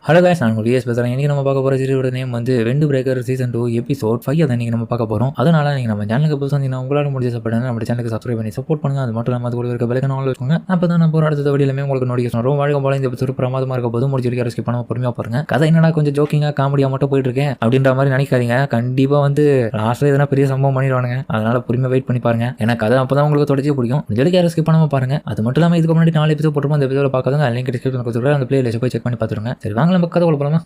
Hello guys நான் உங்களுக்கு பேசுறேன். இன்னைக்கு நம்ம பார்க்க போற சீரியோட நேம் வந்து வெண்டு பிரேக்கர் சீசன் 2 எபிசோட் 5 அத இன்னைக்கு நம்ம பார்க்க போறோம். அதனால நீங்க நம்ம சேனலுக்கு புதுசா இருந்தீங்கன்னா உங்களால முடிஞ்ச சப்போர்ட் நம்ம சேனலுக்கு சப்ஸ்கிரைப் பண்ணி சப்போர்ட் பண்ணுங்க. அது மட்டும் இல்லாம அது கூட இருக்க பெல் ஐகான் ஆன்ல வச்சுக்கோங்க. அப்பதான் நம்ம போற அடுத்த வீடியோலமே உங்களுக்கு நோட்டிஃபிகேஷன் வரும். வழக்கம் போல இந்த எபிசோட் பிரமாதமா இருக்க போது முடிஞ்ச வரைக்கும் ஸ்கிப் பண்ணாம பொறுமையா பாருங்க. கதை என்னடா கொஞ்சம் ஜோக்கிங்கா காமெடியா மட்டும் போயிட்டு இருக்கேன் அப்படின்ற மாதிரி நினைக்காதீங்க. கண்டிப்பா வந்து லாஸ்ட்ல எதனா பெரிய சம்பவம் பண்ணிடுவானுங்க. அதனால பொறுமையா வெயிட் பண்ணி பாருங்க. ஏன்னா கதை அப்பதான் உங்களுக்கு தொடர்ச்சியா பிடிக்கும். முடிஞ்ச வரைக்கும் ஸ்கிப் பண்ணாம பாருங்க. அது மட்டும் இல்லாம இதுக்கு முன்னாடி 4 எபிசோட் போட்டுருப்போம். அந்த எபிசோட பார்க்காதவங்க லிங்க் டிஸ்கிரிப்ஷன்ல கொடுத்துருக்கேன். அந்த பிளேலிஸ்ட் போய் செக் பண்ணி பார்த்துருங்க. சரி வாங்க நம்ம கதை போலாமா.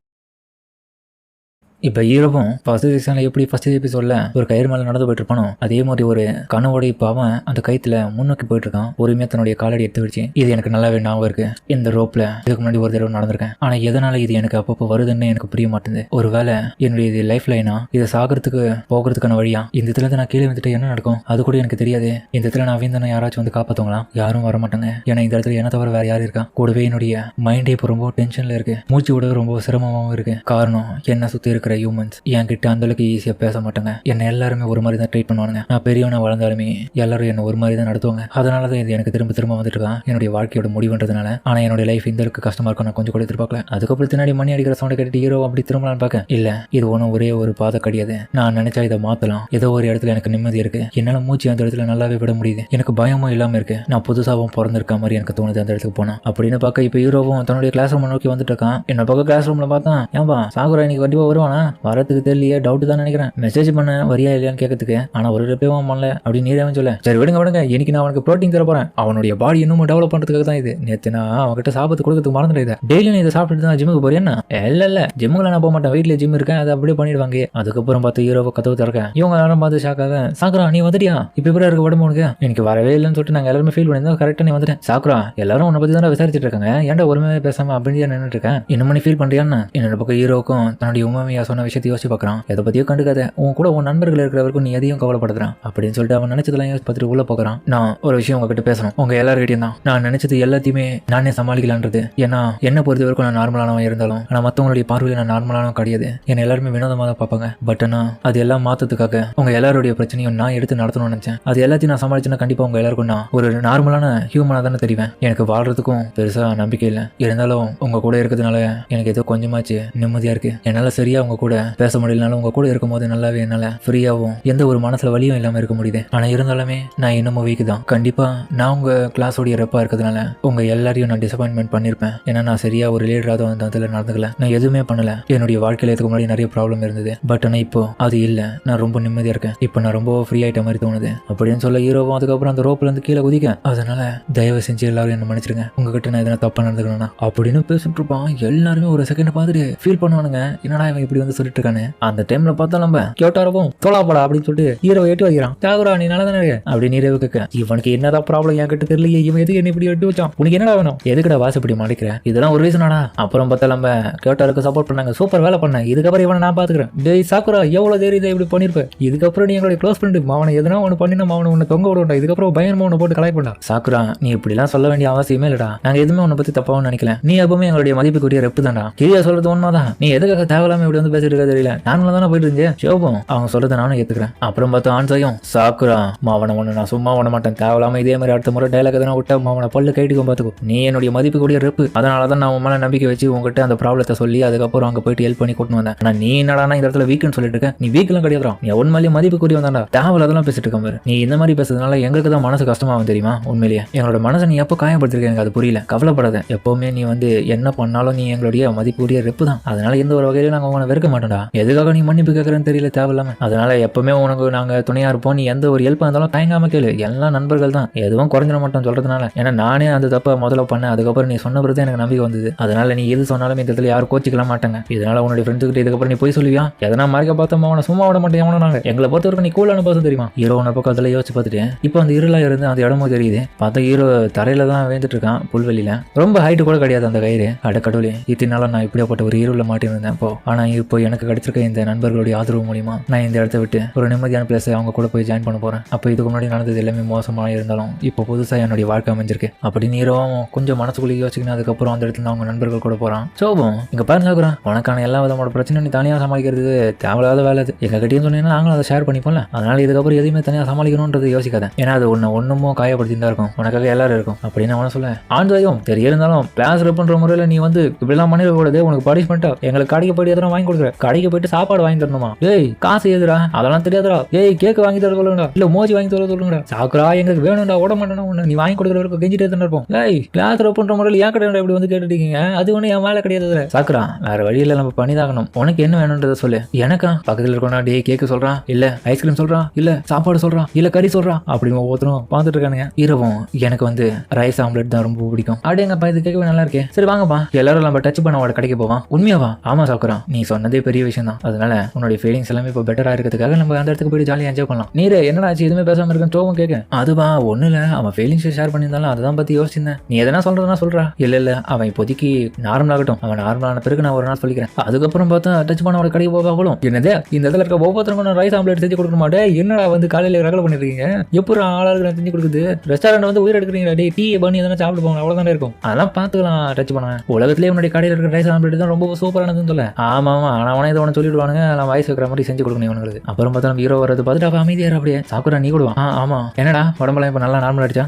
இப்போ ஹீரோவும் ஃபர்ஸ்ட் சீசனில் எப்படி ஃபர்ஸ்ட் எபிசோடில் ஒரு கயிறு மேலே நடந்து போயிட்டு இருப்பானோ அதே மாதிரி ஒரு கனவோட இப்போ அவன் அந்த கயிற்றுல முன்னோக்கி போயிட்டு இருக்கான். பொறுமையாக தன்னுடைய காலடி எடுத்து வச்சு இது எனக்கு நல்லாவே ஞாபகம் இருக்கு. இந்த ரோப்பில் இதுக்கு முன்னாடி ஒரு தடவை நடந்திருக்கேன். ஆனால் எதனால இது எனக்கு அப்பப்போ வருதுன்னு எனக்கு புரிய மாட்டேங்குது. ஒரு வேளை என்னுடைய இது லைஃப் லைனா இதை சாகிறதுக்கு போகிறதுக்கான வழியா இந்த இடத்துல நான் கீழே வந்துட்டு என்ன நடக்கும் அது கூட எனக்கு தெரியாது. இந்த இடத்துல நான் வீந்தானே யாராச்சும் வந்து காப்பாற்றுவாங்களா? யாரும் வர மாட்டாங்க. ஏன்னா இந்த இடத்துல என்ன தவிர வேற யாரும் இருக்கா? கூடவே என்னுடைய மைண்டே இப்போ ரொம்ப டென்ஷனில் இருக்கு. மூச்சு விட ரொம்ப சிரமமாகவும் இருக்கு. காரணம் என்ன சுற்றி இருக்கிற ஹியூமன்ஸ் என்கிட்ட அந்த அளவுக்கு ஈஸியாக பேச மாட்டாங்க. என்ன எல்லாருமே ஒரு மாதிரி தான் ட்ரீட் பண்ணுவாங்க. நான் பெரியவனா வளர்ந்தாலுமே எல்லாரும் என்ன ஒரு மாதிரி தான் நடத்துவாங்க. அதனால தான் இது எனக்கு திரும்ப திரும்ப வந்துட்டு இருக்கான் என்னுடைய வாழ்க்கையோட முடிவுன்றதுனால. ஆனால் என்னுடைய லைஃப் இந்த அளவுக்கு கஷ்டமா இருக்கும் நான் கொஞ்சம் கூட எதிர்பார்க்கல. அதுக்கப்புறம் பின்னாடி மணி அடிக்கிற சவுண்டை கேட்டு ஹீரோ அப்படி திரும்பலான்னு பார்க்க இல்ல இது ஒன்றும் ஒரே ஒரு பாதை கிடையாது. நான் நினைச்சா இதை மாத்தலாம். ஏதோ ஒரு இடத்துல எனக்கு நிம்மதி இருக்கு. என்னால மூச்சு அந்த இடத்துல நல்லாவே விட முடியுது. எனக்கு பயமும் இல்லாம இருக்கு. நான் புதுசாகவும் பிறந்திருக்க மாதிரி எனக்கு தோணுது அந்த இடத்துக்கு போனா அப்படின்னு பார்க்க இப்போ ஹீரோவும் தன்னுடைய கிளாஸ் ரூம் நோக்கி வந்துட்டு இருக்கான். என்ன பக்கம் கிளாஸ் ரூம்ல பார்த்தா ஏன்பா சாகுரா இன்னைக்கு கண்டிப்பா வருவானா? வரத்துக்கு தெரியலையே, டவுட் தான் நினைக்கிறேன். மெசேஜ் பண்ண வரியா இல்லையான்னு கேட்கறதுக்கு. ஆனா ஒரு ரிப்பேவும் பண்ணல அப்படின்னு நீரே சொல்ல சரி விடுங்க இன்னைக்கு நான் அவனுக்கு ப்ரோட்டீன் தர போறேன். அவனுடைய பாடி இன்னும் டெவலப் பண்றதுக்காக தான் இது. நேற்று நான் அவன்கிட்ட சாப்பிட்டு கொடுக்கறதுக்கு மறந்துட்டு டெய்லி நீ இதை சாப்பிட்டு தான் ஜிம்முக்கு போறேன். இல்ல ஜிம்முக்கு நான் போக மாட்டேன். வீட்டுல ஜிம் இருக்கேன். அதை அப்படியே பண்ணிடுவாங்க. அதுக்கப்புறம் பார்த்து ஹீரோவை கதவு திறக்க இவங்க எல்லாரும் பார்த்து ஷாக்காக சாக்குரா நீ வந்துட்டியா? இப்ப எப்படி இருக்க உடம்பு உனக்கு? எனக்கு வரவே இல்லைன்னு சொல்லிட்டு நாங்க எல்லாருமே ஃபீல் பண்ணியிருந்தோம். கரெக்டா நீ வந்துட்டேன். சாக்குரா எல்லாரும் உன்னை பத்தி தான் விசாரிச்சுட்டு இருக்காங்க. ஏன்டா ஒருமே பேசாம அப்படின்னு நின்றுட்டு இருக்கேன். இன்னும் நீ ஃபீல் பண்றியான்னு என்னோட பக்கம் ஹீரோக்கும் தன்னுடைய உண்மையா சொன்ன விஷயத்தை யோசிச்சு பார்க்கறான். எதை பத்தியோ கண்டுக்காத. உன் கூட உன் நண்பர்கள் இருக்கிறவருக்கும் நீ எதையும் கவலைப்படுறான் அப்படின்னு சொல்லிட்டு அவன் நினைச்சதெல்லாம் யோசிச்சு பார்த்துட்டு உள்ள போகிறான். நான் ஒரு விஷயம் உங்ககிட்ட பேசணும். உங்க எல்லாருக்கிட்டையும் தான் நான் நினைச்சது எல்லாத்தையுமே நானே சமாளிக்கலான்றது. ஏன்னா என்ன பொறுத்த வரைக்கும் நான் நார்மலானவன் இருந்தாலும் ஆனா மற்றவங்களுடைய பார்வையில் நான் நார்மலானவன் கிடையாது. என்னை எல்லாருமே வினோதமாக தான் பார்ப்பாங்க. பட் ஆனால் அது எல்லாம் மாற்றத்துக்காக உங்க எல்லாருடைய பிரச்சனையும் நான் எடுத்து நடத்தணும்னு நினைச்சேன். அது எல்லாத்தையும் நான் சமாளிச்சுன்னா கண்டிப்பா உங்க எல்லாருக்கும் நான் ஒரு நார்மலான ஹியூமனா தானே தெரிவேன். எனக்கு வாழ்றதுக்கும் பெருசா நம்பிக்கை இல்லை. இருந்தாலும் உங்க கூட இருக்கிறதுனால எனக்கு ஏதோ கொஞ்சமாச்சு நிம்மதியா இருக்கு. என்னால சரியா உங்க கூட பேச முடியலனாலும் உங்க கூட இருக்கும் போது நல்லாவே என்னால ஃப்ரீயாகவும் எந்த ஒரு மனசுல வலியும் இல்லாம இருக்க முடியுது. ஆனா இருந்தாலுமே நான் இன்னமும் வீக் தான். கண்டிப்பா நான் உங்க கிளாஸோடைய ரெப்பா இருக்கிறதுனால உங்க எல்லாரையும் நான் டிசப்பாயின்மெண்ட் பண்ணிருப்பேன். ஏன்னா நான் சரியா ஒரு லீடராக வந்து அதில் நடந்துக்கல. நான் எதுவுமே பண்ணல. என்னுடைய வாழ்க்கையில இதுக்கு முன்னாடி நிறைய ப்ராப்ளம் இருந்தது. பட் ஆனா இப்போ அது இல்ல. நான் ரொம்ப நிம்மதியா இருக்கேன். இப்போ நான் ரொம்ப ஃப்ரீ ஆயிட்ட மாதிரி தோணுது அப்படின்னு சொல்ல ஹீரோவும் அதுக்கப்புறம் அந்த ரோப்ல இருந்து கீழே குதிக்க அதனால தயவு செஞ்சு எல்லாரும் என்ன மன்னிச்சிருங்க. உங்ககிட்ட நான் எதனா தப்பா நடந்துக்கணும்னா அப்படின்னு பேசிட்டு இருப்பான். எல்லாருமே ஒரு செகண்ட் பார்த்துட்டு ஃபீல் பண்ணுவானுங்க. என்னடா இவன் இப்படி வந்து சொல்லிட்டு இருக்கானு. அந்த டைம்ல பார்த்தா நம்ம கேட்டாரவும் தோலாப்படா அப்படின்னு சொல்லிட்டு ஹீரோ எட்டு வைக்கிறான். சாகுரா நீ நல்லா தானே அப்படின்னு ஹீரோ கேட்க இவனுக்கு என்னதான் ப்ராப்ளம் என்கிட்ட தெரியலையே. இவன் எதுக்கு என்ன இப்படி எட்டு வச்சான்? உனக்கு என்னடா வேணும்? எதுக்கடா வாசப்படி மறைக்கிற? இதெல்லாம் ஒரு ரீசனாடா? அப்புறம் பார்த்தா நம்ம கேட்டாருக்கு சப்போர்ட் பண்ணாங்க. சூப்பர் வேலை பண்ண. இதுக்கப்புறம் இவனை நான் பாத்துக்கிறேன். டேய் சாகுரா எவ்வளவு தைரியம் இப்படி பண்ணிருப்ப? இதுக்கப்புறம் நீ எங்களுடைய க்ளோஸ் ஃப்ரெண்டு. அவனை எதனா ஒன்று பண்ணினா அவனை உன்னை தொங்க விடுண்டா. இதுக்கப்புறம் பயங்கரமா உன்னை போட்டு கலாய் பண்ணா. சாகுரா நீ இப்படி எல்லாம் சொல்ல வேண்டிய அவசியமே இல்லடா. நாங்க எதுவுமே உன்னை பத்தி தப்பாவும் நினைக்கல. நீ எப்பவுமே எங்களுடைய மதிப்புக்குரிய ரெப்பு தான்டா. கிரியா சொல்றது உண்மைதான். நீ எதுக்காக தேவையில்லாம இப்படி வந்து பேசிட்டு இருக்க தெரியல. நானும் தானே போயிட்டு இருந்தேன். ஷோபம் அவங்க சொல்றதை நானும் ஏத்துக்கிறேன். அப்புறம் பார்த்தா ஆன்சையும் சாக்குரா மாவனை ஒண்ணு நான் சும்மா விட மாட்டேன். தேவையில்லாம இதே மாதிரி அடுத்த முறை டைலாக் எதனா விட்டா மாவனை பல்லு கைட்டுக்கும் பார்த்துக்கோ. நீ என்னுடைய மதிப்புக்குரிய ரெப்பு. அதனாலதான் நான் உன் மேல நம்பிக்கை வச்சு உங்ககிட்ட அந்த ப்ராப்ளத்தை சொல்லி அதுக்கப்புறம் அங்க போயிட்டு ஹெல்ப் பண்ணி கூட்டு வந்தேன். ஆனா நீ என்னடா இந்த இடத்துல வீக்குன்னு சொல்லிட்டு இருக்க? நீ வீக்கெல்லாம் கிடையாது. நீ உண்மையிலேயே மதிப்புக்குரிய வந்தாண்டா. தேவையில்ல அதெல்லாம் பேசிட்டு இருக்க பாரு. நீ இந்த மாதிரி பேசுறதுனால எங்களுக்கு தான் மனசு கஷ்டமாகும் தெரியுமா? உண்மையிலேயே எங்களோட மனசை நீ எப்போ காயப்படுத்திருக்க எனக்கு அது புரியல. கவலைப்படாத. எப்பவுமே நீ வந்து என்ன பண்ணாலும் நீ எங்களுடைய மதிப்புக்குரிய ரெப்பு தான். அதனால எந்த ஒரு வகையில நாங்க உங்களை வெறுக்க மாட்டோம்டா. எதுக்காக நீ மன்னிப்பு கேட்கறேன்னு தெரியல தேவையில்லாம. அதனால எப்பவுமே உனக்கு நாங்க துணையா இருப்போம். நீ எந்த ஒரு ஹெல்ப் இருந்தாலும் தயங்காம கேளு. எல்லாம் நண்பர்கள் தான். எதுவும் குறைஞ்சிட மாட்டோம் சொல்றதுனால. ஏன்னா நானே அந்த தப்ப முதல்ல பண்ணேன். அதுக்கப்புறம் நீ சொன்ன பிறகு எனக்கு நம்பிக்கை வந்தது. அதனால நீ எது சொன்னாலும் இந்த இடத்துல யாரும் கோச்சிக்கலாம் மாட்டாங்க. இதனால உன்னுடைய ஃப்ரெண்ட்ஸ் கிட்ட இதுக்கப்புறம் நீ போய் சொல்லுவியா? எதனா மறைக்க பார்த்தோம் அவனை சும்மா விட மாட்டேன். நாங்க எங்களை பொறுத்த வரைக்கும் நீ கூலான பார்த்து தெரியுமா? ஹீரோ உன்னை பக்கம் அதில் யோசிச்சு பார்த்துட்டு இப்போ அந்த இருளா இருந்து அந்த இடமும் தெரியுது. பார்த்தா ஹீரோ தரையில தான் வேந்துட்டு இருக்கான் புல்வெளியில. ரொம்ப ஹைட்டு கூட கிடையாது அந்த கயிறு. அடக்கடவுளே இத்தனால நான் இப்படியாப்பட்ட ஒரு இருள மாட்டி இருந்தேன். இப்போ ஆனா இப்போ இப்போ எனக்கு கிடைச்சிருக்க இந்த நண்பர்களுடைய ஆதரவு மூலியமா நான் இந்த இடத்த விட்டு ஒரு நிம்மதியான பிளேஸ் அவங்க கூட போய் ஜாயின் பண்ண போறேன். அப்போ இதுக்கு முன்னாடி நடந்தது எல்லாமே மோசமா இருந்தாலும் இப்போ புதுசா என்னுடைய வாழ்க்கை அமைஞ்சிருக்கு அப்படின்னு ஹீரோவும் கொஞ்சம் மனசுக்குள்ளே யோசிக்கணும். அதுக்கப்புறம் அந்த இடத்துல அவங்க நண்பர்கள் கூட போறான். சோபம் இங்க பாருங்க, உனக்கான எல்லா விதமான பிரச்சனை நீ தனியாக சமாளிக்கிறது தேவையில்லாத வேலை. எங்க கிட்டேயும் சொன்னீங்கன்னா நாங்களும் அதை ஷேர் பண்ணிப்போம்ல. அதனால இதுக்கப்புறம் எதுவுமே தனியாக சமாளிக்கணும்ன்றது யோசிக்காத. ஏன்னா அது ஒன்றுமோ காயப்படுத்திட்டு தான் இருக்கும். உனக்காக எல்லாரும் இருக்கும் அப்படின்னு அவனை சொல்ல ஆண்டையும் தெரிய இருந்தாலும் கிளாஸ் ரெப்புன்ற முறையில் நீ வந்து இப்படிலாம் பண்ணிடக்கூடாது. உனக்கு பனிஷ்மெண்ட்டா எங்களுக்கு கடைக்கு போயிட்டு எதனா வாங்கி கொடுக்குற, கடைக்கு போயிட்டு சாப்பாடு வாங்கி தரணுமா? ஏய் காசு எதுரா அதெல்லாம் தெரியாதரா? ஏய் கேக்கு வாங்கி தர சொல்லுங்கடா, இல்ல மோஜி வாங்கி தர சொல்லுங்கடா. சாக்குறா எங்களுக்கு வேணும்டா, ஓட மாட்டேன்னா ஒன்று நீ வாங்கி கொடுக்குற வரைக்கும் கெஞ்சிட்டே தான் இருப்போம். ஏய் கிளாஸ் ரெப்புன்ற முறையில் ஏன் கிடையாது இப்படி வந்து கேட்டுட்டீங்க? அது ஒன்று என் மேலே கிடையாது. சாக்குறா வேற வழியில் நம்ம பண்ணிதாகணும். உனக்கு என்ன வேணும்ன்றத சொல்லு. எனக்கா பக்கத்தில் இருக்கணும். டே கேக்கு சொல்றான், இல்ல ஐஸ்கிரீம் சொல்றான், இல்ல சாப்பாடு சொல்றான், இல்ல கறி சொல்றான் அப்படின்னு ஒவ்வொருத்தரும் பார்த்துட்டு இருக்கானுங்க. இரவும் எனக்கு வந்து ரைஸ் ஆம்லெட் தான் ரொம்ப பிடிக்கும். அப்படியேங்கப்பா இது கேட்கவே நல்லா இருக்கே. சரி வாங்கப்பா எல்லாரும் நம்ம டச் பண்ண அவட கடைக்கு போவான். உண்மையாவா? ஆமா சாக்குறா நீ சொன்னதே பெரிய விஷயம் தான். அதனால உன்னுடைய ஃபீலிங்ஸ் எல்லாமே இப்போ பெட்டரா இருக்கிறதுக்காக நம்ம அந்த இடத்துக்கு போயிட்டு ஜாலியாக என்ஜாய் பண்ணலாம். நீரே என்னடா ஆச்சு எதுவுமே பேசாம இருக்கேன் சோகம் கேட்க. அதுவா ஒண்ணு இல்ல, அவன் ஃபீலிங்ஸ் ஷேர் பண்ணியிருந்தாலும் அதான் பத்தி யோசிச்சிருந்தேன். நீ எதனா சொல்றதுனா சொல்றா. இல்ல அவன் இப்போதைக்கு நார்மல் ஆகட்டும். அவன் நார்மலான பிறகு நான் ஒரு நாள் சொல்லிக்கிறேன். அதுக்கப்புறம் பார்த்தா டச் பண்ண அவட கடைக்கு போவாங்களும். என்னதே இந்த இடத்துல இருக்க ஒவ்வொருத்தருக்கும் நான் ரைஸ் ஆம்லெட் செஞ்சு கொடுக்க மாட்டேன். என்னடா வந்து காலையில ரகலை பண்ணிருக்கீங்க? எப்படி ஆளாளுக்கு நான் செஞ்சு கொடுக்குது? ரெஸ்டாரண்ட் வந்து உயிர் எடுக்கிறீங்களா? டே டீ பண்ணி எதனா சாப்பிட்டு போங்க, அவ்வளவுதானே இருக்கும். அதெல்லாம் பார்த்துக்கலாம். டச் பண்ண உலகத்திலேயே உன்னுடைய கடையில் இருக்கிற ரைஸ் ஆம்லெட் தான் ரொம்ப சூப்பரானதுன்னு சொல்ல. ஆமா ஆனா அவனே இதை ஒன்று சொல்லிடுவானுங்க. நான் வயசு வைக்கிற மாதிரி செஞ்சு கொடுக்கணும் இவனுக்கு. அப்புறம் பார்த்தா ஹீரோ வரது பார்த்துட்டு அவன் அமைதியாரு. அப்படியே சாக்குறா நீ கொடுவான். ஆமா என்னடா உடம்பெல்லாம் இப்போ நல்லா நார்மல் ஆயிடுச்சா?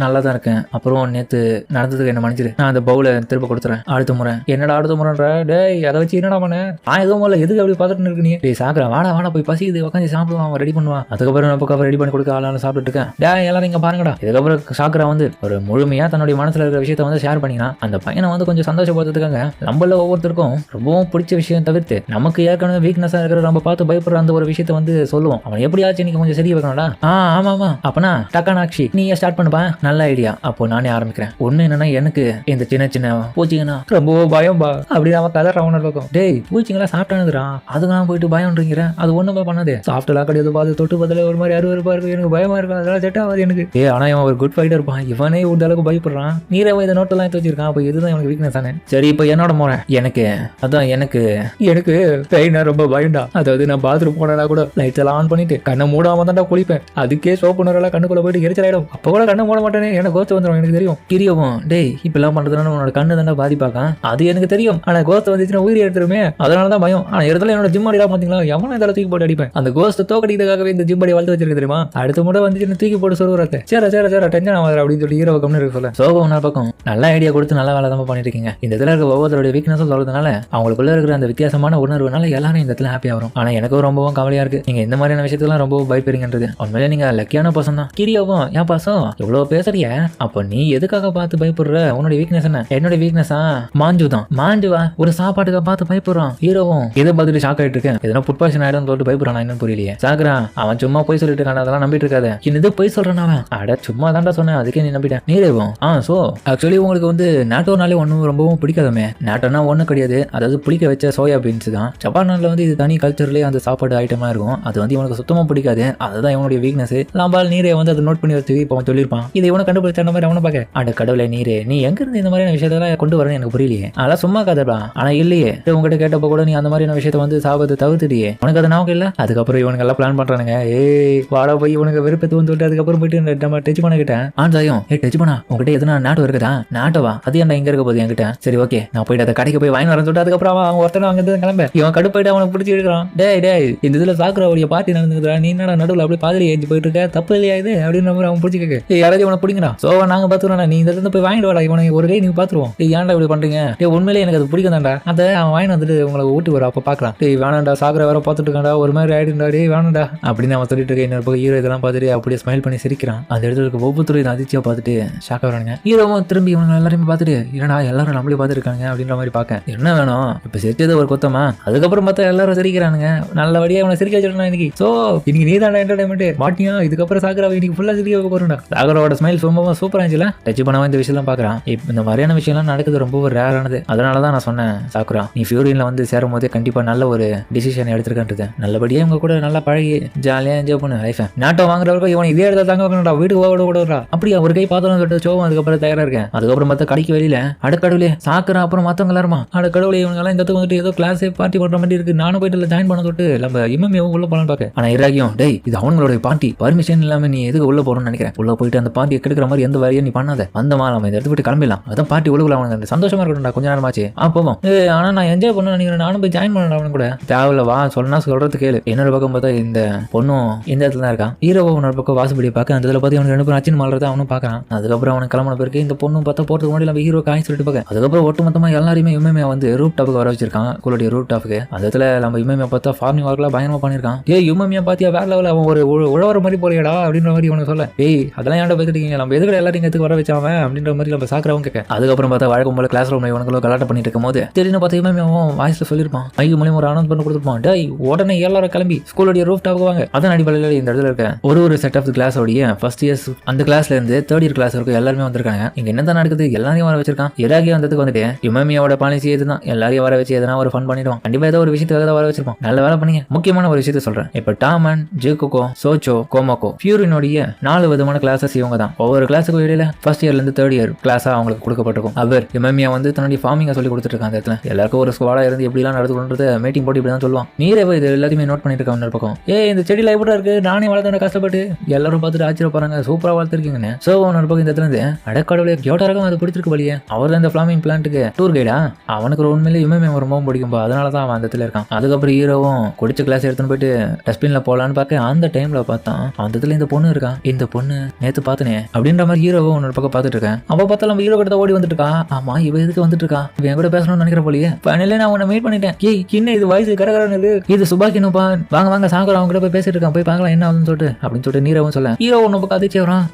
நல்லா தான் இருக்கேன். அப்புறம் நேற்று நடந்ததுக்கு என்ன மன்னிச்சிரு. நான் அந்த பவுல திரும்ப கொடுத்துறேன் அடுத்த முறை. என்னடா அடுத்த முறைன்ற? டேய் அதை வச்சு என்னடா பண்ண? எதுவும் இல்லை எதுக்கு அப்படி பார்த்துட்டு இருக்கு நீ? டேய் சாக்குறா வாடா போய் பசிக்குது உட்காந்து சாப்பிடுவான். அவன் ரெடி பண்ணுவான். அதுக்கப்புறம் நான் பக்கம் ரெடி பண்ணி கொடுக்க ஆளாலும் சாப்பிட்டு இருக்கேன். டேய் எல்லாரும் இங்க பாருங்கடா. இதுக்கப்புறம் சாக்குறா வந்து ஒரு முழுமையா தன்னுடைய மனசுல இருக்கிற விஷயத்த வந்து ஷேர் பண்ணினா அந்த பையனை வந்து கொஞ்சம் சந்தோஷப்படுறதுக்காக நம்மள ஒவ்வொருத்தருக்கும் ரொம்பவும் பிடிச்ச விஷயம் தவிர்த்து நமக்கு ஏற்கனவே வீக்னஸா இருக்கிற நம்ம பார்த்து பயப்படுற அந்த ஒரு விஷயத்த வந்து சொல்லுவோம். அவன் எப்படியாச்சும் நீங்க கொஞ்சம் சரி வைக்கணும்டா. ஆமா அப்பனா டக்கானாக்ஷி நீ ஸ்டார்ட் பண்ணுப்பா. நல்ல ஐடியா. அப்போ நானே ஆரம்பிக்கிறேன். ஒண்ணு என்னன்னா எனக்கு இந்த சின்ன பூச்சிங்கன்னா ரொம்ப பயம் பா அப்படின்னு அவன் கதை ரவுண்ட் இருக்கும். டேய் பூச்சிங்களா சாப்பிட்டானுக்குறான் அதுக்கெல்லாம் போயிட்டு பயம்ன்றீங்கிற அது ஒண்ணுமே பண்ணாது. சாப்பிட்டலாம் கிடையாது. பார்த்து தொட்டு பதில ஒரு மாதிரி அருவருப்பா இருக்கு. எனக்கு பயமா இருக்கும். அதெல்லாம் செட் ஆகாது எனக்கு. ஆனா இவன் ஒரு குட் ஃபைட்டர் இருப்பான். இவனே ஒரு அளவுக்கு பயப்படுறான். நீரே இதை நோட்டெல்லாம் எடுத்து வச்சிருக்கான். அப்போ இதுதான் எனக்கு வீக்னஸ் தானே. சரி இப்போ என்னோட முறை எனக்கு பெயினா ரொம்ப பயம்டா. அதாவது நான் பாத்ரூம் போனா கூட லைட்ஸ் எல்லாம் ஆன் பண்ணிட்டு கண்ணை மூடாம தான்டா குளிப்பேன். அதுக்கே சோப்பு நூறெல்லாம் கண்ணுக்குள்ள போயிட்டு எரிச்சல் ஆயிடும். அப்போ கூட கண்ணை மூட மாட்டேனே. எனக்கு கோஸ்ட் வந்துடும். எனக்கு தெரியும். கிரியவும் டேய் இப்பெல்லாம் பண்றதுனால உன்னோட கண்ணு தானே பாதிப்பாக்கான். அது எனக்கு தெரியும். ஆனா கோஸ்ட் வந்துச்சுன்னா உயிரி எடுத்துருமே. அதனாலதான் பயம். ஆனா இடத்துல என்னோட ஜிம் அடிலாம் பாத்தீங்களா எவனும் இந்த தூக்கி போட்டு அடிப்பேன். அந்த கோஸ்ட் தோக்கடிக்கிறதுக்காகவே இந்த ஜிம் அடி வளர்த்து வச்சிருக்கு தெரியுமா? அடுத்த முறை வந்துச்சு தூக்கி போட்டு சொல்லுறத. சேர டென்ஷன் ஆகாது அப்படின்னு சொல்லி ஹீரோ கம்னு இருக்க சொல்ல. சோகம் நாள் பக்கம் நல்ல ஐடியா கொடுத்து நல்ல வேலை தான் பண்ணிட்டு இருக்கீங்க. இந்த இடத்துல இருக்க ஒவ்வொருத்தருடைய வீக்னஸும் சொல்றதுனால அவங்களுக்குள்ள இருக்கிற அந்த வித்தியாசமான உணர்வுனால எல்லாரும் இந்த இடத்துல ஹாப்பியா வரும். ஆனா எனக்கும் ரொம்பவும் கவலையா இருக்கு. நீங்க இந்த மாதிரியான விஷயத்தெல்லாம் ரொம்ப பயப்படுறீங்கன்றது. உண்மையிலே நீங்க லக்கியான பசங்க தான். கிரியாவும் ஏன் பாசம் எவ்வளவு பேசுறிய? அப்போ நீ எதுக்காக பார்த்து பயப்படுற? உன்னோட வீக்னஸ் என்ன? என்னோட வீக்னஸா மாஞ்சு தான். மாஞ்சுவா ஒரு சாப்பாட்டுக்காக பார்த்து பயப்படுறான். ஹீரோவும் இதை பார்த்துட்டு ஷாக் ஆயிட்டு இருக்கேன். எதனா ஃபுட் பாய்சன் ஆயிடும் சொல்லிட்டு பயப்படுறான். இன்னும் புரியலையே. சாக்குறா அவன் சும்மா போய் சொல்லிட்டு இருக்கான். அதெல்லாம் நம்பிட்டு இருக்காத. இது போய் சொல்றான் அவன். அட சும்மா தான்டா சொன்னேன். அதுக்கே நீ நம்பிட்டேன். நீரேவும் சோ ஆக்சுவலி உங்களுக்கு வந்து நாட்டோனாலே ஒன்றும் ரொம்பவும் பிடிக்காதமே. நாட்டோனா ஒன்றும் கிடையாது. அதாவது புளிக்க வச்ச சோயா பீன்ஸ் தான். ஜப்பான் நாட்டில் வந்து இது தனி கல்ச்சர்லேயே அந்த சாப்பாடு ஐட்டமாக இருக்கும். அது வந்து இவனுக்கு சுத்தமாக பிடிக்காது. அதுதான் இவனுடைய வீக்னஸ். லாம்பால் நீரே வந்து அதை நோட் பண்ணி வச்சு இப்போ சொல்லியிருப்பான். இதை இவனை கண்டுபிடிச்ச மாதிரி அவனை பார்க்க அந்த கடவுளை நீரே நீ எங்க இருந்து இந்த மாதிரியான விஷயத்தெல்லாம் கொண்டு வரேன்னு எனக்கு புரியலையே. அதெல்லாம் சும்மா கதைப்பா. ஆனா இல்லையே உங்ககிட்ட கேட்டப்போ கூட நீ அந்த மாதிரியான விஷயத்த வந்து சாபத்தை தவிர்த்துட்டியே. உனக்கு அதை நாவுக்கு இல்லை. அதுக்கப்புறம் இவனுக்கு எல்லாம் பிளான் பண்றானுங்க. வாடா போய் இவனுக்கு விருப்பத்துவன்னு சொல்லிட்டு அதுக்கப்புறம் போயிட்டு நம்ம டச் பண்ண கிட்டேன். ஆண்டாயும் டச் பண்ணா உங்ககிட்ட எதுனா நாட்டு இருக்குதா? நாட்டவா அது என்ன இங்க இருக்க போகுது என்கிட்ட. சரி ஓகே நான் போயிட்டு அதை கடைக்கு போய் வாங்கி வரேன்னு சொல்லிட்டு அதுக்கப்புறம் அவன் ஒருத்தனை அங்கே கிளம்ப இவன் கடுப்பாயிட்டு அவனுக்கு பிடிச்சி எடுக்கிறான். டேய் இந்த இதுல சாக்குறவுடைய பார்ட்டி நடந்துக்கிறா. நீ என்னடா நடுவில் அப்படியே பாதிரி ஏஞ்சி போயிட்டு இருக்க தப்பு இல்லையா இது அப்படின்னு நம்ம அவன் பிடிச்சி கேட்க. யாராவது இவனை பிடிங்கடா. சோவா நாங்க பாத்துக்கிறோம். நீ இந்த இடத்துல போய் வாங்கிட்டு வாடா. இவனை ஒரு கை நீங்க பாத்துருவோம். ஏன்டா இப்படி பண்றீங்க? உண்மையிலே எனக்கு அது பிடிக்கும் தான்டா. அதை அவன் வாங்கி வந்துட்டு உங்களை ஊட்டி வர அப்ப பாக்கலாம். வேணாண்டா சாக்குற வர பார்த்துட்டு இருக்காண்டா ஒரு மாதிரி ஆயிடுண்டா. வேணாண்டா அப்படின்னு அவன் சொல்லிட்டு இருக்க. இன்னொரு ஹீரோ இதெல்லாம் பார்த்துட்டு அப்படியே ஸ்மைல் பண்ணி சிரிக்கிறான். அந்த இடத்துல இருக்க ஒவ்வொருத்தரும் அதிர்ச்சியா பார்த்துட்டு ஷாக் ஆகிறானுங்க. ஹீரோவும் திரும்பி இவங்க எல்லாருமே பார்த்துட்டு என்னடா எல்லாரும் நம்மளே பார்த்துருக்காங்க அப்படின்ற மாதிரி பார்க்க என்ன வேணும் இப்ப சிரிச்சது ஒரு கொத்தமா. அதுக்கப்புறம் பார்த்தா எல்லாரும் சிரிக்கிறானுங்க. நல்லபடியா அவனை சிரிக்க வச்சிருக்கா இன்னைக்கு. சோ இன்னைக்கு நீ தான் என்டர்டைன்மெண்ட் மாட்டியா. இதுக்கப்புறம் சாகுரா இன்னைக்கு ஃபுல்லா சிரிக்க போறா. சாகுராவோட ஸ்மைல் ரொம்ப சூப்பரா இருந்துச்சுல. டச் பண்ணாம இந்த விஷயம் பாக்குறான். இந்த மாதிரியான விஷயம்லாம் நடக்குது ரொம்ப ரேரானது. அதனாலதான் நான் சொன்னேன் சாக்குரா நீ ஃபியூரியன்ல வந்து சேரும் போதே கண்டிப்பா நல்ல ஒரு டிசிஷன் எடுத்துருக்கன்றது. நல்லபடியா இவங்க கூட நல்லா பழகி ஜாலியா என்ஜாய் பண்ணு லைஃப். நாட்டோ வாங்குறவங்க இவன் இதே இடத்துல தாங்க வைக்கணும்டா. வீட்டுக்கு ஓட விடுறா. அப்படியா ஒரு கை பார்த்தோம் சொல்லிட்டு சோவும் அதுக்கப்புறம் தயாரா இருக்கேன். அதுக்கப்புறம் பார்த்தா கடைக்கு வெளியில அடக்கடவுளே சாக்குறா. அப்புறம் மத்தவங்க எல்லாருமா அடக்கடவுளே இவங்க எல்லாம் இந்த வந்துட்டு ஏதோ கிளாஸ் கிளாஸே பார்ட்டி பண்ற மாதிரி இருக்கு, நானும் போயிட்டு ஜாயின் பண்ண தொட்டு நம்ம இம்மியும் உள்ள போலான்னு பாக்க. ஆனா இராகியும் டேய் இது அவங்களோட பார்ட்டி, பர்மிஷன் இல்லாம நீ எதுக்கு உள்ள போறோம்னு நினைக்கிறேன், உள்ள போயிட்டு அந்த பார்ட்டியை கெடுக்கிற மாதிரி எந்த வேலையும் நீ பண்ணாத, வந்தமா நம்ம இந்த இடத்து விட்டு கிளம்பிடலாம், அதான் பார்ட்டி உள்ள அவனுக்கு சந்தோஷமா இருக்கணும்டா கொஞ்ச நேரமாச்சு போவோம். ஆனா நான் என்ஜாய் பண்ண நினைக்கிறேன், நானும் போய் ஜாயின் பண்ண அவனு கூட தேவையில்ல வா சொன்னா சொல்றது கேளு. இன்னொரு பக்கம் பார்த்தா இந்த பொண்ணும் இந்த இடத்துல தான் இருக்கான். ஹீரோ இன்னொரு பக்கம் வாசுபடி பார்க்க அந்த இடத்துல பார்த்து அவனுக்கு 2 பேரும் அச்சின் மாறுறத அவனும் பார்க்கறான். அதுக்கப்புறம் அவனுக்கு கிளம்பின பிறகு இந்த பொண்ணும் பார்த்தா போறதுக்கு முன்னாடி நம்ம ஹீரோ காய் சொல்லிட்டு பார்க்க. அதுக்கப்புறம் ஒட்டு மொத்தமா எல்லாருமே இம்மையா வந்து ரூப் டாப்புக்கு வர வச்சிருக்கான், உங்களுடைய ரூப் டாப்புக்கு. அந்த இடத்துல நம்ம இம்மையா பார்த்தா ஃபார்மிங் ஒர்க்லாம் பயங்கரமா பண்ணிருக்கான். இம்மையா பாத்தியா வேற லெவலில் அவன் ஒரு உழவர மாதிரி போறியடா அப்படின்ற மாதிரி அவனுக்கு சொல்ல. அதெல்லாம் ஏன்டா பேசிட்டீங்க, நம்ம எதுக்கு எல்லாரும் எதுக்கு வர வச்சாவன் அப்படின்ற மாதிரி நம்ம சாக்குறவங்க கேட்க. அதுக்கப்புறம் பார்த்தா வழக்கம் போல கிளாஸ் ரூம்ல இவனுக்குள்ள கலாட்டம் பண்ணிட்டு இருக்கும் போது திடீர்னு பார்த்தா இம்மையாவும் வாய்ஸ்ல சொல்லிருப்பான், மைக்கு மூலியம் ஒரு அனௌன்ஸ் பண்ணி கொடுத்துருப்பான், டேய் உடனே எல்லாரும் கிளம்பி ஸ்கூலோடைய ரூப் டாப்புக்கு வாங்க. அதன் அடிப்படையில் இந்த இடத்துல இருக்க ஒரு செட் ஆஃப் கிளாஸ் ஓடிய ஃபர்ஸ்ட் இயர்ஸ் அந்த கிளாஸ்ல இருந்து தேர்ட் இயர் கிளாஸ் வரைக்கும் எல்லாருமே வந்திருக்காங்க. இங்க என்னதான் நடக்குது, எல்லாரையும் வர வச்சிருக்கான். இராகி வந்ததுக்கு வந்துட்டு இம்மையோட பாலிசி எதுதான் எல்லாரையும் வர வச்சு எதனா ஒரு ஃபன் பண்ணிடுவான். கண்டிப்பா ஏதோ ஒரு விஷயத்துக்காக தான் வர வச்சிருப்பான். நல்ல வேலை பண்ணீங்க. முக்கியமான ஒரு விஷயத்த சொல்றேன். இப்ப டாமன், ஜேகுகோ, சோச்சோ, கோமோகோ, ஃபியூரினோடைய 4 விதமான கிளாஸஸ் இவங்க தான். ஒவ்வொரு கிளாஸுக்கு இடையில ஃபர்ஸ்ட் இயர்ல இருந்து தேர்ட் இயர் கிளாஸா அவங்களுக்கு கொடுக்கப்பட்டிருக்கும். அவர் இம்மையா வந்து தன்னுடைய ஃபார்மிங்கை சொல்லி கொடுத்துட்டு இருக்காங்க. இடத்துல எல்லாருக்கும் ஒரு ஸ்குவாடா இருந்து எப்படிலாம் நடந்துக்கணும்ன்றத மீட்டிங் போட்டு இப்படி தான் சொல்லுவான். மீரே இது எல்லாத்தையுமே நோட் பண்ணிட்டு இருக்காங்க. பக்கம் இந்த செடியில எப்படி இருக்கு, நானே வளர்த்து கஷ்டப்பட்டு எல்லாரும் பார்த்துட்டு ஆச்சரியப்படுறாங்க, சூப்பரா வளர்த்துருக்கீங்கன்னு. சோ ஒரு பக்கம் இந்த இடத்துல இருந்து அடக்கடவுளே கியோட்டாரகம் அது பிடிச்சிருக்கு வழியே. அவர் தான் இந்த ஃபிளாமிங் பிளான்ட்டுக்கு டூர் கைடா. அவனுக்கு ஒரு உண்மையிலே இம்மையா ரொம்பவும் பிடிக்கும்பா, அதனாலதான் அவன் அந்த இடத்துல இருக்கான். அதுக்கப்புறம் ஹீரோவும் குடிச்ச கிளாஸ் எடுத்துன்னு போயிட்டு டஸ்ட்பின்ல போலான்னு பார்க்க அந்த டைம்ல பார்த்தான் அந்த இடத்துல இந்த பொண்ணு இருக்கான். இந்த பொண்ணு நேத்து பார்த்தனே அப்படின்ற மாதிரி ஹீரோவும் ஒரு பக்கம் பார்த்துட்டு இருக்கேன். அவ பார்த்தா நம்ம ஹீரோ கிட்ட ஓடி வந்துட்டு இருக்கா. ஆமா இவ எதுக்கு வந்துட்டு இருக்கா, இவன் கூட பேசணும்னு நினைக்கிற போலியே. ஃபைனலி நான் உன்னை மீட் பண்ணிட்டேன். கிண்ண இது வயசு கரகரன்னு இது சுபாக்கினுப்பா, வாங்க வாங்க சாகர் அவங்க கிட்ட போய் பேசிட்டு இருக்கான், போய் பார்க்கலாம் என்ன ஆகுதுன்னு சொல்லிட்டு அப்படின்னு சொல்லிட்டு நீரவும் சொல்ல. ஹீரோ ஒன்னு பக்கம் அதிர்ச்சி வரான்.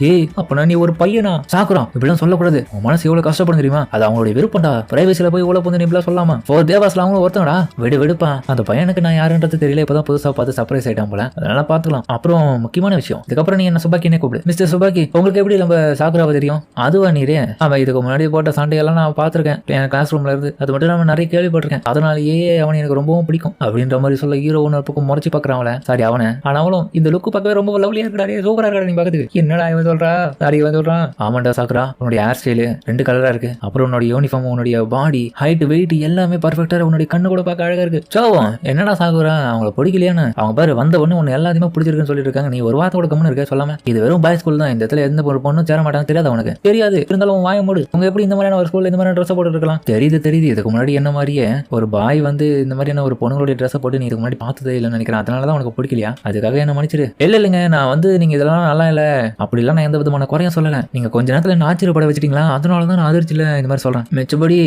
அப்பனா நீ ஒரு பையனா சாக்குறான், இப்படிலாம் சொல்லக்கூடாது, உன் மனசு எவ்வளவு கஷ்டப்படும் தெரியுமா, அது அவங்களுடைய விருப்பம்டா, பிரைவேசில போய் உள்ள போந்து நீ இப்படிலாம் சொல்லாமா, ஃபோர் தேவாஸ்ல அவங்களும் ஒருத்தங்கடா, வெடுப்பா அந்த பையனுக்கு நான் யாருன்றது தெரியல, இப்பதான் புதுசா பார்த்து சர்ப்ரைஸ் ஆயிட்டான் போல, அதனால பாத்துக்கலாம். அப்புறம் முக்கியமான விஷயம், இதுக்கப்புறம் நீ என்ன சுபாக்கினே கூப்பிடு. மிஸ்டர் சுபாக்கி உங்களுக்கு எப்படி நம்ம சாக்குராவை தெரியும், அதுவா நீரே அவன் இதுக்கு முன்னாடி போட்ட சண்டையெல்லாம் நான் பாத்திருக்கேன் என் கிளாஸ் ரூம்ல இருந்து, அது மட்டும் நம்ம நிறைய கேள்விப்பட்டிருக்கேன், அதனாலேயே அவன் எனக்கு ரொம்பவும் பிடிக்கும் அப்படின்ற மாதிரி சொல்ல ஹீரோ ஒன்று பக்கம் முறைச்சு பாக்குறான் அவளை. சாரி அவனை, ஆனாலும் இந்த லுக்கு பார்க்கவே ரொம்ப லவ்லியா இருக்காரு, சூப்பரா இருக்காரு நீ பாக்கிறதுக்கு. என்னடா இவன் சொல்றா, சாரி இவன் சொல்றான். ஆமாண்டா சாக்குரா, உன்னுடைய ஹேர் ஸ்டைலு 2 கலரா இருக்கு, அப்புறம் உன்னுடைய யூனிஃபார்ம், உன்னுடைய பாடி ஹைட் வெயிட் எல்லாமே பர்ஃபெக்டா, உன்னுடைய கண்ணு கூட பார்க்க அழகா இருக்கு. சோவம் என்னடா சாக்குரா அவங்களை பிடிக்கலையான்னு, அவங்க பாரு வந்த ஒண்ணு உன்னை எல்லாத்தையுமே பிடிச்சிருக்குன்னு சொல்லிட்டு இருக்காங்க, நீ ஒரு வார்த்தையோட கம்முன்னு இருக்க சொல்லாம. இது வெறும் பாய் ஸ்கூல் தான், இந்த இடத்துல எந்த ஒரு பொண்ணும் சேர மாட்டாங்க, தெரியாது உனக்கு தெரியாது, இருந்தாலும் வாய மூடு. உங்க எப்படி இந்த மாதிரியான ஒரு ஸ்கூல்ல இந்த மாதிரி ட்ரெஸ் போட்டு இருக்கலாம், தெரியுது. இதுக்கு முன்னாடி என்ன மாதிரியே ஒரு பாய் வந்து இந்த மாதிரியான ஒரு பொண்ணுங்களுடைய ட்ரெஸ் போட்டு நீ இதுக்கு முன்னாடி பார்த்ததே இல்லைன்னு நினைக்கிறேன், அதனாலதான் உனக்கு பிடிக்கலையா, அதுக்காக என்ன மன்னிச்சிரு. இல்லைங்க நான் வந்து நீங்க இதெல்லாம் நல்லா இல்ல அப்படிலாம் நான் எந்த விதமான குறையும் சொல்லல, நீங்க கொஞ்ச நேரத்துல என்ன ஆச்சரியப்பட வச்சிட்டீங்களா, அதனாலதான் நான் அதிர்ச்சியில இந்த மாதிரி சொல்றேன். மிச்சபடி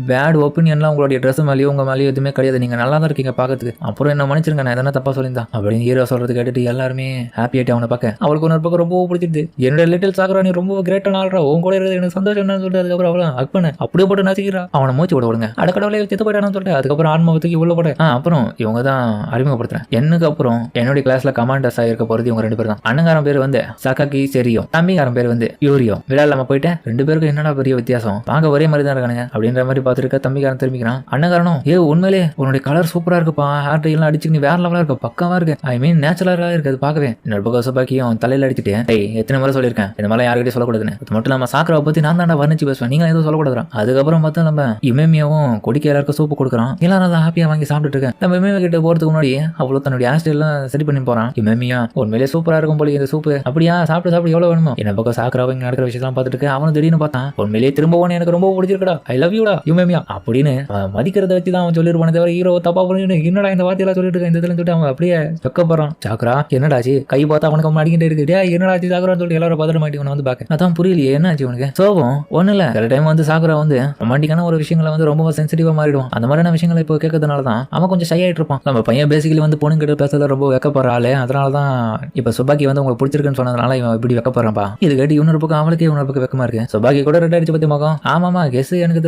பேட் ஒப்பீனியன்லாம் உங்களுடைய ட்ரெஸ் மேலேயும் உங்க மேலேயும் எதுவுமே கிடையாது, நீங்க நல்லா தான் இருக்கீங்க பாக்கிறதுக்கு, அப்புறம் என்ன மன்னிச்சிருங்க நான் எதனா தப்பா சொல்லியிருந்தா அப்படின்னு ஹீரோ சொல்றது கேட்டுட்டு எல்லாருமே ஹாப்பி ஆயிட்டு அவனை பார்க்க. அவளுக்கு ஒரு பக்கம் ரொம்ப பிடிச்சிருது, என்னோட லிட்டில் சாக்குரா நீ ரொம்ப கிரேட்டான ஆள்றா, உங்க கூட இருக்கிறது எனக்கு சந்தோஷம் என்னன்னு சொல்லிட்டு அதுக்கப்புறம் அவளை ஹக் பண்ண அப்படியே போட்டு நசிக்கிறா. அவனை மூச்சு விட விடுங்க, அடக்கடவுளே செத்து போயிட்டானு சொல்லிட்டு அதுக்கப்புறம் ஆன்மத்துக்கு உள்ள போட. அப்புறம் இவங்க தான் அறிமுகப்படுத்துறேன். எனக்கு அப்புறம் என்னுடைய கிளாஸ்ல கமாண்டர்ஸ் ஆயிருக்க போறது இவங்க 2 பேர் தான். அண்ணங்காரன் பேர் வந்து சகாக்கி செரியோ, தம்பிக்காரன் பேர் வந்து யூரியோ. விளையாடலாம போயிட்டு 2 பேருக்கு என்னடா பெரிய வித்தியாசம், வாங்க ஒரே மாதிரி தான் இருக்கானுங்க அப்படின்ற மாதிரி பார்த்துருக்க தம்பிக்காரன் திரும்பிக்கிறான். அண்ணங்காரனும் உண்மையிலே உன்னுடைய கலர் சூப்பரா இருக்குப்பா, ஹேர் டை எல்லாம் அடிச்சு நீ வேற லெவலா இருக்க, பக்கமா இருக்கு, ஐ மீன் நேச்சுரலா இருக்கு அது பார்க்கவே. என்னோட பக்கம் சுபாக்கியும் தலையில அடிச்சுட்டு எத்தனை முறை சொல்லியிருக்கேன் இந்த மாதிரி யாருக்கிட்டே சொல்லக்கூடாதுன்னு, அது மட்டும் நம்ம சாக்குராவை பத்தி நான் தாண்டா வர்ணிச்சு பேசுவேன், நீங்க எதுவும் சொல்லக்கூடாது. அதுக்கப்புறம் பார்த்தா நம்ம இமேமியாவும் கொடிக்க எல்லாருக்கும் சூப்பு கொடுக்குறான், எல்லாரும் தான் ஹாப்பியா வாங்கி சாப்பிட்டு இருக்கேன். நம்ம இமேமியா கிட்ட போறதுக்கு முன்னாடி அவ்வளவு தன்னுடைய ஹேர் ஸ்டைல் எல்லாம் சரி பண்ணி போறான். இமேமியா உண்மையிலே சூப்பரா இருக்கும் போல இந்த சூப்பு, அப்படியா சாப்பிட்டு எவ்வளவு வேணுமோ. என்ன பக்கம் சாக்குராவை நடக்கிற விஷயம் பார்த்துட்டு அவனும் திடீர்னு பார்த்தான், உண்மையிலேயே திரும்பவும் எனக்கு ரொம்ப பிடிச்சிருக்கடா, ஐ லவ் யூடா இமேமியா அப்படின்னு மதிக்கிறத வச்சு தான் அவன் சொல்லிருப்பானே தவிர ஹீரோ தப்பா பண்ணி என்னடா இந்த வார்த்தையெல்லாம் சொல்லிட்டு இருக்க இந்த இதுல சொல்லிட்டு அவன் அப்படியே வெக்கப்படுறான். சாக்குரா என்னடாச்சு, கை பார்த்தா அவனுக்கு அடிக்கிட்டே இருக்கு, என்னடாச்சு சாக்குரான்னு சொல்லிட்டு எல்லாரும் பத்திரமாட்டி அவனை வந்து பாக்க. அதான் புரியலையே என்னாச்சு உனக்கு. சோபம் ஒண்ணு இல்ல, சில டைம் வந்து சாக்குரா வந்து ரொமான்டிக்கான ஒரு விஷயங்களை வந்து ரொம்ப சென்சிட்டிவா மாறிடுவான். அந்த மாதிரியான விஷயங்களை இப்போ கேட்கறதுனால தான் அவன் கொஞ்சம் ஷை ஆயிட்டு இருப்பான். நம்ம பையன் பேசிக்கலி வந்து பொண்ணு கிட்ட பேசுறதுல ரொம்ப வெக்கப்படுற ஆளு, அதனாலதான் இப்ப சுபாக்கி வந்து உங்களுக்கு பிடிச்சிருக்குன்னு சொன்னதுனால இவன் இப்படி வெக்கப்படுறான்பா. இது கேட்டு இன்னொரு பக்கம் அவளுக்கே இன்னொரு பக்கம் வெக்கமா இருக்கு. சுபாக்கி கூட 2 அடிச்சு பத்தி முகம். ஆமாமா கெஸ், எனக்கு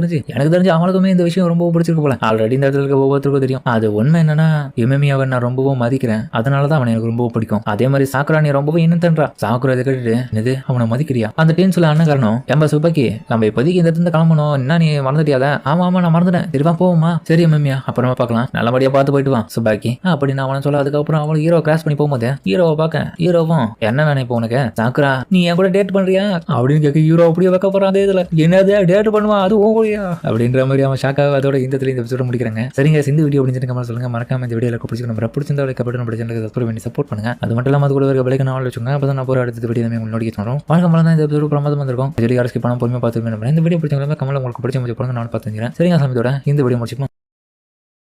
தெரிஞ்சு அவனுக்குமே இந்த விஷயம் ரொம்ப பிடிச்சிருக்கு போல. ஆல்ரெடி இந்த இடத்துல இருக்க ஒவ்வொருத்தருக்கும் தெரியும். அது உண்மை என்னன்னா இமேமியாவை நான் ரொம்பவும் மதிக்கிறேன், அதனாலதான் அவனை எனக்கு ரொம்ப பிடிக்கும். அதே மாதிரி சாக்குரா நீ ரொம்பவும் இன்னும் சாக்குரா இதை கேட்டுட்டு இது அவனை மதிக்கிறியா அந்த டீம் சொல்ல அண்ணன் காரணம் எம்ப சுபாக்கி நம்ம இப்போதைக்கு இந்த இடத்துல கிளம்பணும், என்ன நீ மறந்துட்டியாத. ஆமா நான் மறந்துட்டேன், திரும்ப போவோமா, சரி இமேமியா அப்புறமா பார்க்கலாம், நல்லபடியா பார்த்து போயிட்டு வா சுபாக்கி அப்படின்னு அவனை சொல்ல. அதுக்கப்புறம் அவளுக்கு ஹீரோ கிராஸ் பண்ணி போகும்போது ஹீரோவை பார்க்க ஹீரோவும் என்ன நினைப்போம் உனக்கு, சாக்குரா நீ என் கூட டேட் பண்றியா அப்படின்னு கேட்க ஹீரோ அப்படியே வைக்க போறான். அதே இதுல என்னது டேட் பண்ணுவான் அது ஓகோயா அப்படின்ற மாதிரி அவன் ஷாக்காக. அதோட இந்த எபிசோட முடிக்கிறாங்க. சொல்றாங்க. சரிங்க, இந்த வீடியோ பிடிச்சிருக்க மாதிரி சொல்லுங்க. மறக்காம இந்த வீடியோல பிடிச்சிருக்க நம்ம பிடிச்சிருந்தா லைக் பண்ணி நம்ம சேனலுக்கு சப்ஸ்கிரைப் பண்ணி சப்போர்ட் பண்ணுங்க. அது மட்டும் இல்லாம அது கூட இருக்க பெல் ஐகானை ஆல் வச்சுங்க. அப்பதான் நான் போற அடுத்த வீடியோ உங்களுக்கு நோட்டிஃபிகேஷன் வரும். வழக்கமா தான் இந்த எபிசோட் பிரமாதமா இருக்கும். இந்த வீடியோ யாரும் ஸ்கிப் பண்ணாம பொறுமையா பார்த்து இந்த வீடியோ பிடிச்சவங்க கமெண்ட்ல உங்களுக்கு பிடிச்ச முடிச்சு போடுங்க. நான் பார்த்து சரிங்க, சமயத்தோட இந்த வீடியோ முடிச்சுப்போம்.